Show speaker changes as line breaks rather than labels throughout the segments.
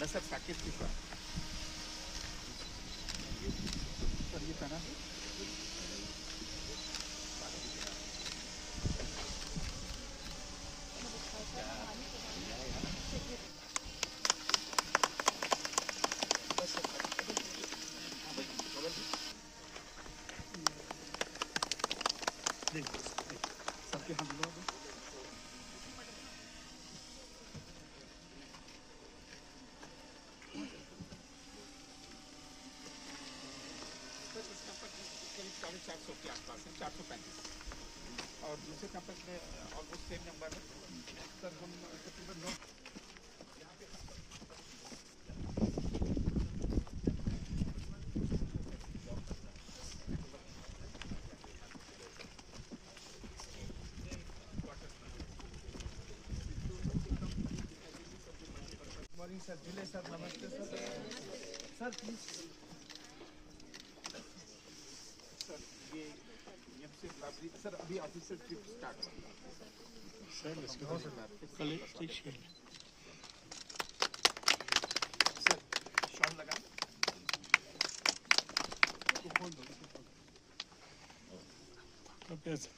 Sir package के साथ sir ये पहना सबके हम लोग करीब 450 के आसपास है, 435 और दूसरे कैंपस में ऑलमोस्ट सेम नंबर है सर। हम तकरीबन 9 मॉर्निंग सर। जिले सर नमस्ते सर। सर प्लीज सर ये से सर अभी ऑफिशियल ट्रिप स्टार्ट हो सर। कल ठीक है सर। शॉल लगा तो खोल दो ओके सर।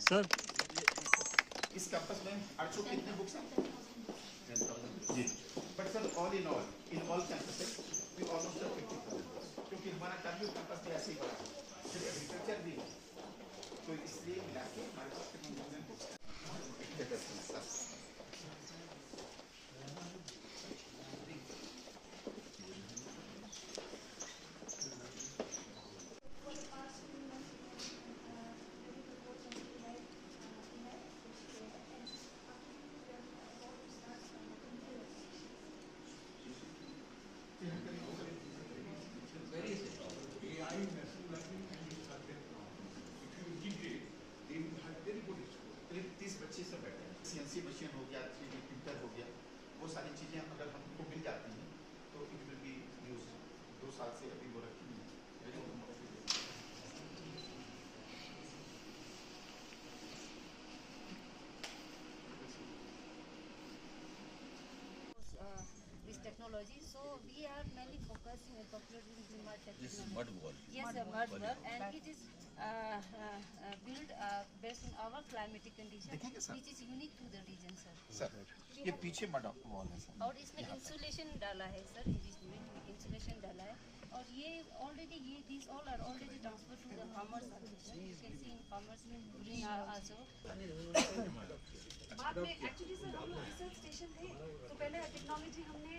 सर इस कैंपस में 800 कितने बुक्स हैं जी? But sir all in all campuses we almost 50 क्योंकि हमारा टारगेट कैंपस भी ऐसे ही बड़ा है, फिर एग्रीकल्चर भी है, तो इसलिए मिला के हमारे पास तकरीबन बुक्स हैं। सीएनसी मशीन हो गया, 3D प्रिंटर हो गया, वो सारी चीज़ें अगर हमको मिल जाती हैं तो इट विल बी यूज। 2 साल से अभी वो रखी हुई है।
This technology, so we are mainly focusing on populating mud technology.
This is mud wall.
Yes, a mud wall, and it is built based on our climatic condition, which is unique to the region, sir.
Sir ये पीछे mud wall है sir,
और इसमें insulation डाला है sir, insulation डाला है, और ये ऑलरेडी ये this all are already transfer to the farmers organisation. You can see in farmers also.
बाद में एक्चुअली सर हम लोग रिसर्च स्टेशन थे तो पहले टेक्नोलॉजी हमने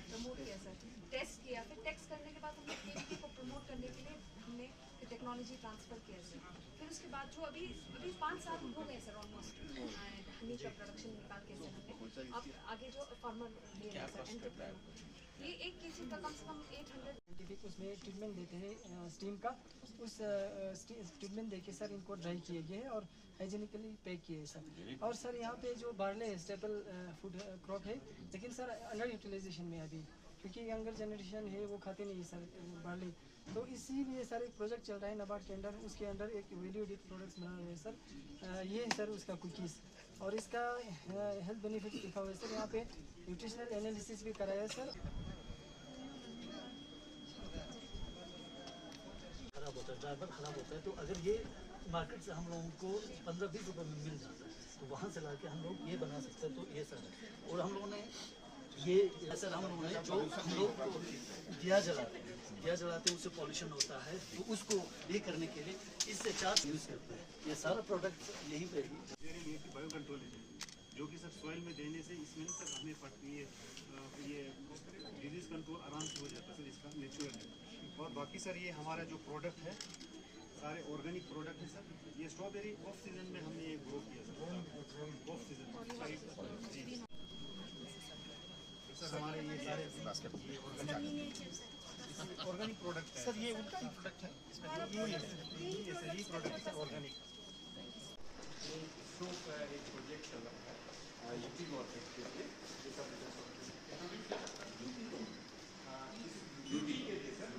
प्रमोट किया सर, टेस्ट किया, फिर टेस्ट करने के बाद हमने केवीके को प्रमोट करने के लिए हमने टेक्नोलॉजी ट्रांसफ़र किया सर। फिर उसके बाद जो अभी 5 साल हो गए सर ऑलमोस्ट हनी का प्रोडक्शन निकाल के सर हमने अब आगे जो फार्मर ले रहे हैं सर, ये 1 kg का कम से कम 800
उसमें ट्रीटमेंट देते हैं स्टीम का, उस ट्रीटमेंट देके सर इनको ड्राई किए गए हैं और हाइजीनिकली पैक किए सर। और सर यहाँ पे जो बार्ले स्टेपल फूड क्रॉप है, लेकिन सर अंडर यूटिलाइजेशन में अभी, क्योंकि यंगर जनरेशन है वो खाते नहीं सर बार्ले, तो इसीलिए सर एक प्रोजेक्ट चल रहा है नाबार्ड के अंडर, उसके अंडर एक वैल्यू एडिड प्रोडक्ट्स बना रहे हैं सर। ये है सर उसका कुकीज़, और इसका हेल्थ बेनिफिट लिखा हुआ है सर। यहाँ पे न्यूट्रिशनल एनालिसिस भी कराया है सर।
खराब होता है, ड्राइवर खराब होता है, तो अगर ये मार्केट से हम लोगों को 15-20 रुपये में मिल जाता है तो वहाँ से ला के हम लोग ये बना सकते हैं। तो ये सर, और हम लोगों ने ये सर हम लोगों ने जो हम लोग दिया जलाते हैं उससे पॉल्यूशन होता है, तो उसको ये करने के लिए इससे चार्ज यूज़ करते हैं। ये सारा प्रोडक्ट यहीं पे ही
बायो कंट्रोल है जो कि सर सॉइल में देने से इसमें सर हमें ये डिजीज कंट्रोल आराम से हो जाता है सर, इसका नेचुरल है। और बाकी सर ये हमारा जो प्रोडक्ट है सारे ऑर्गेनिक प्रोडक्ट है सर। ये स्ट्रॉबेरी ऑफ सीजन में हमने ये ग्रो किया sir, off season ji sir. हमारे ये सारे ऑर्गेनिक प्रोडक्ट है सर, ये उनका ही प्रोडक्ट है, इसमें ये सर ये प्रोडक्ट है ऑर्गेनिक। एक प्रोजेक्ट चल रहा है यूपी गवर्नमेंट के लिए, यूपी के लिए sir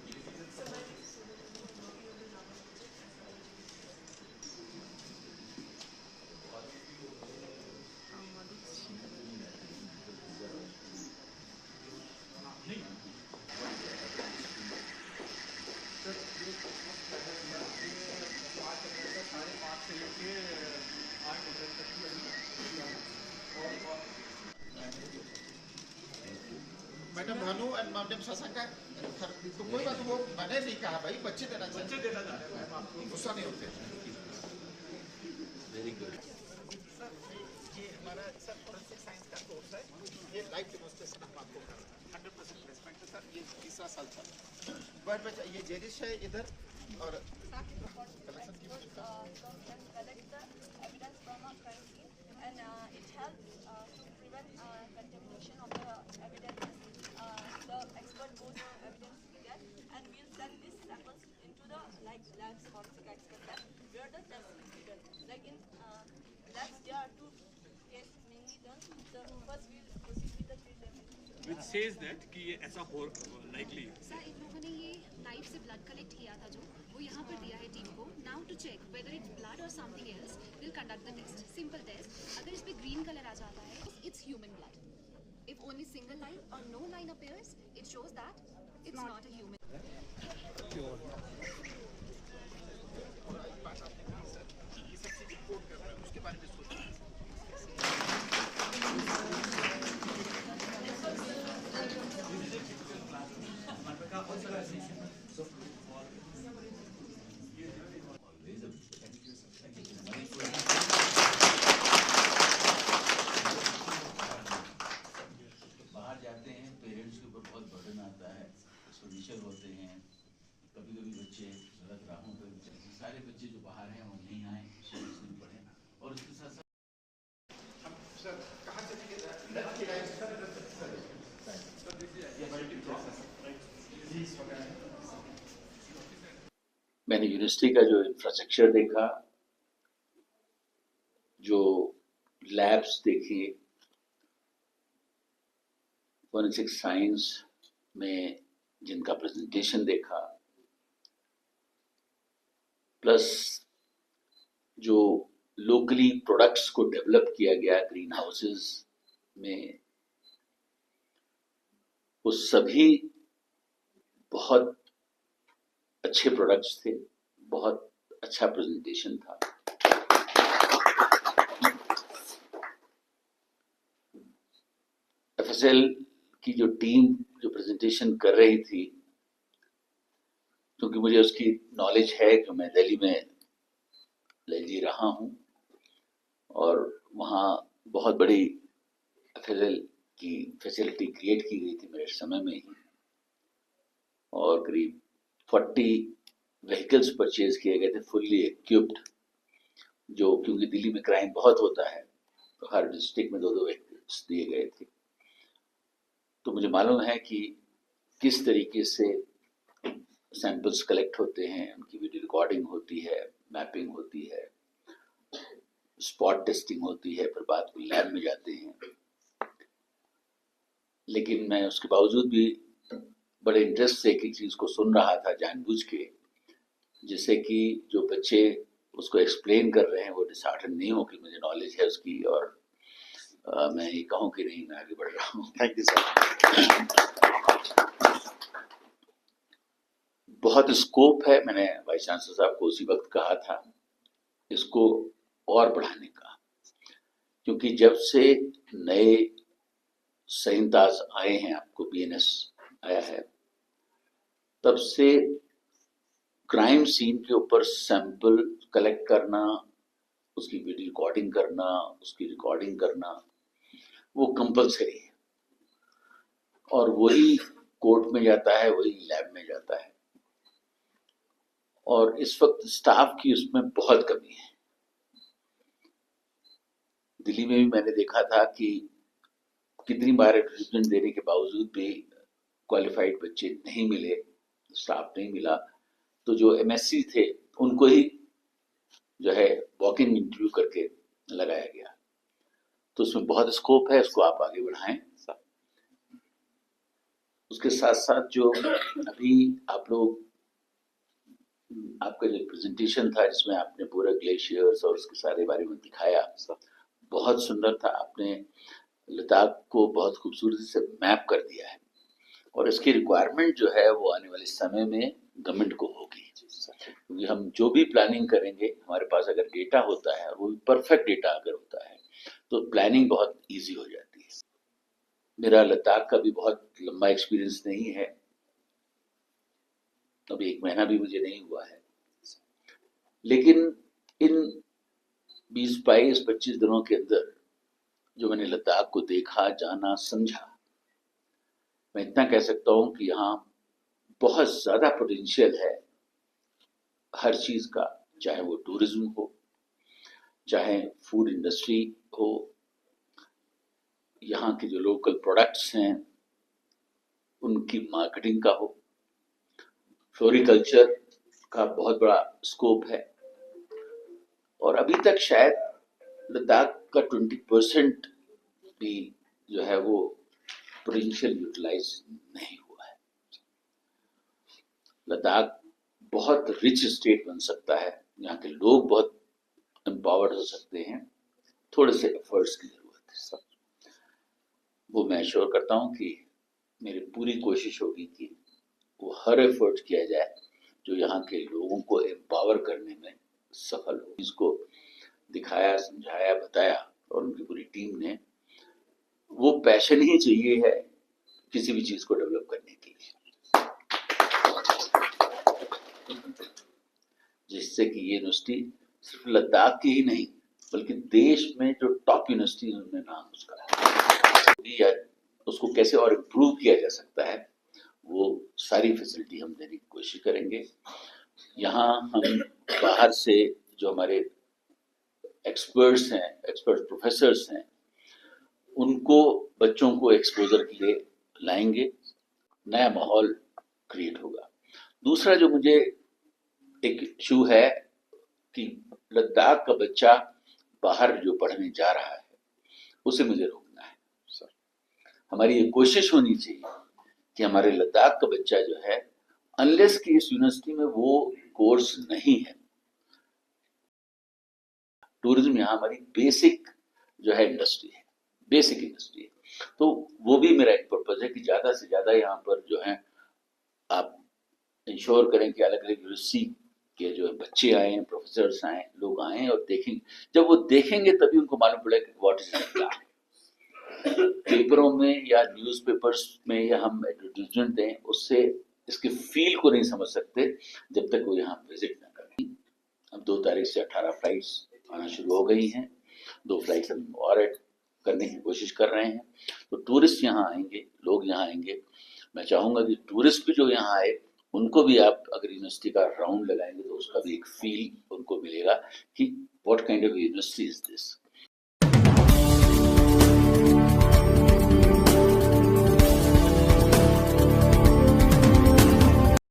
madam Bhanu and madam Shashanka, तो कोई बात वो मैंने नहीं कहा भाई, बच्चे देना चाहिए, गुस्सा नहीं होते।
Very good.
ये हमारा सर फोरेंसिक साइंस का कोर्स है, ये लाइव डेमोन्स्ट्रेशन हम आपको कर रहे हैं, 100% प्लेसमेंट है सर, ये तीसरा साल था। बट बच्चा ये जेरिश है इधर, और
and it helps to prevent contamination of the evidences. The expert goes to evidence here and we'll send these samples into the labs, forensic expert lab, where the test will be done. Like in labs, there are two tests mainly done. The first we'll proceed with the preliminary.
Which says that कि ये ऐसा हो likely.
Sir इन लोगों ने ये knife से blood collect किया था जो वो यहाँ पर दिया है टीम को. Now to check whether it's blood और something else will conduct the test. Simple test. अगर इस पे ग्रीन कलर आ जाता है it's human blood. If only single line और no line appears it shows that it's not a human.
ये सब चीज रिपोर्ट कर रहे हैं, उसके बारे में सोचना है।
बाहर जाते हैं, पेरेंट्स के ऊपर बहुत बर्डन आता है, एक्सपेंडिचर होते हैं, कभी कभी बच्चे गलत राहों पर चलते हैं। सारे बच्चे जो बाहर हैं वो नहीं आए, नहीं पढ़े, और उसके साथ साथ
हम सर कहाँ चलेंगे? लेफ्ट की राइट सर,
मैंने यूनिवर्सिटी का जो इंफ्रास्ट्रक्चर देखा, जो लैब्स देखे, फोरेंसिक साइंस में जिनका प्रेजेंटेशन देखा, प्लस जो लोकली प्रोडक्ट्स को डेवलप किया गया ग्रीन हाउसेस में, वो सभी बहुत अच्छे प्रोडक्ट्स थे, बहुत अच्छा प्रेजेंटेशन था। एफएसएल की जो टीम जो प्रेजेंटेशन कर रही थी, क्योंकि मुझे उसकी नॉलेज है कि मैं दिल्ली में ले रहा हूं और वहाँ बहुत बड़ी एफएसएल की फैसिलिटी क्रिएट की गई थी मेरे समय में ही, और करीब 40 व्हीकल्स परचेज किए गए थे फुल्ली इक्विप्ड, जो क्योंकि दिल्ली में क्राइम बहुत होता है तो हर डिस्ट्रिक्ट में 2-2 व्हीकल्स दिए गए थे। तो मुझे मालूम है कि किस तरीके से सैंपल्स कलेक्ट होते हैं, उनकी वीडियो रिकॉर्डिंग होती है, मैपिंग होती है, स्पॉट टेस्टिंग होती है, फिर बाद में लैब में जाते हैं। लेकिन मैं उसके बावजूद भी बड़े इंटरेस्ट से एक चीज़ को सुन रहा था जानबूझ के, जिससे कि जो बच्चे उसको एक्सप्लेन कर रहे हैं वो डिसहार्टन नहीं हो कि मुझे नॉलेज है उसकी, और मैं ये कहूँ कि नहीं मैं आगे बढ़ रहा हूँ।
Thank you sir.
बहुत स्कोप है, मैंने वाइस चांसलर साहब को उसी वक्त कहा था इसको और बढ़ाने का, क्योंकि जब से नए संहिताज आए हैं, आपको बीएनएस आया है, तब से क्राइम सीन के ऊपर सैंपल कलेक्ट करना, उसकी वीडियो रिकॉर्डिंग करना, उसकी रिकॉर्डिंग करना, वो कंपलसरी है, और वही कोर्ट में जाता है, वही लैब में जाता है, और इस वक्त स्टाफ की उसमें बहुत कमी है। दिल्ली में भी मैंने देखा था कि कितनी बार एडवर्टाइजमेंट देने के बावजूद भी क्वालिफाइड बच्चे नहीं मिले, स्टाफ नहीं मिला, तो जो एमएससी थे उनको ही जो है वॉक इन इंटरव्यू करके लगाया गया। तो उसमें बहुत स्कोप है, उसको आप आगे बढ़ाएं। उसके साथ साथ जो अभी आप लोग, आपका जो प्रेजेंटेशन था जिसमें आपने पूरा ग्लेशियर्स और उसके सारे बारे में दिखाया, बहुत सुंदर था। आपने लद्दाख को बहुत खूबसूरती से मैप कर दिया है, और इसकी रिक्वायरमेंट जो है वो आने वाले समय में गवर्नमेंट को होगी, क्योंकि हम जो भी प्लानिंग करेंगे, हमारे पास अगर डेटा होता है और वो परफेक्ट डेटा अगर होता है तो प्लानिंग बहुत इजी हो जाती है। मेरा लद्दाख का भी बहुत लंबा एक्सपीरियंस नहीं है, अभी 1 महीना भी मुझे नहीं हुआ है, लेकिन इन 20-22-25 दिनों के अंदर जो मैंने लद्दाख को देखा, जाना, समझा, मैं इतना कह सकता हूं कि यहाँ बहुत ज्यादा पोटेंशियल है हर चीज का, चाहे वो टूरिज्म हो, चाहे फूड इंडस्ट्री हो, यहाँ के जो लोकल प्रोडक्ट्स हैं उनकी मार्केटिंग का हो, फ्लोरिकल्चर का बहुत बड़ा स्कोप है। और अभी तक शायद लद्दाख का 20% भी जो है वो पोटेंशियल यूटिलाइज नहीं हुआ है। लद्दाख बहुत रिच स्टेट बन सकता है, यहाँ के लोग बहुत एम्पावर्ड हो सकते हैं, थोड़े से एफर्ट्स की जरूरत है सब। वो मैं श्योर करता हूँ कि मेरी पूरी कोशिश होगी कि वो हर एफर्ट किया जाए जो यहाँ के लोगों को एम्पावर करने में सफल हो। इसको दिखाया, समझाया, बताया, और उनकी पूरी टीम ने वो पैशन ही चाहिए है किसी भी चीज को डेवलप करने के लिए, जिससे कि ये यूनिवर्सिटी सिर्फ लद्दाख की ही नहीं बल्कि देश में जो टॉप यूनिवर्सिटी उनमें नाम उसका है, उसको कैसे और इम्प्रूव किया जा सकता है, वो सारी फैसिलिटी हम देने की कोशिश करेंगे। यहाँ हम बाहर से जो हमारे एक्सपर्ट्स हैं, एक्सपर्ट प्रोफेसर्स हैं, उनको बच्चों को एक्सपोजर के लिए लाएंगे, नया माहौल क्रिएट होगा। दूसरा जो मुझे एक इशू है कि लद्दाख का बच्चा बाहर जो पढ़ने जा रहा है उसे मुझे रोकना है सर। हमारी ये कोशिश होनी चाहिए कि हमारे लद्दाख का बच्चा जो है, अनलेस कि इस यूनिवर्सिटी में वो कोर्स नहीं है, टूरिज्म यहाँ हमारी बेसिक जो है इंडस्ट्री है, बेसिक इंडस्ट्री है, तो वो भी मेरा एक पर्पज है कि ज्यादा से ज्यादा यहाँ पर जो है आप इंश्योर करें कि अलग अलग यूनिवर्सिटी के जो बच्चे आए, प्रोफेसर्स आए, लोग आए और देखेंगे। जब वो देखेंगे तभी उनको मालूम पड़ेगा व्हाट इज लद्दाख। पेपरों में या न्यूज़पेपर्स में या हम एडवर्टाइजमेंट दें, उससे इसके फील को नहीं समझ सकते जब तक वो यहाँ विजिट ना करें। अब 2 तारीख से 18 फ्लाइट्स आना शुरू हो गई हैं, 2 फ्लाइट्स हम और ऐड करने की कोशिश कर रहे हैं। तो टूरिस्ट यहाँ आएंगे, लोग यहाँ आएंगे। मैं चाहूँगा कि टूरिस्ट भी जो यहाँ आए उनको भी आप अगर यूनिवर्सिटी का राउंड लगाएंगे तो उसका भी एक फील उनको मिलेगा कि what kind of university is this.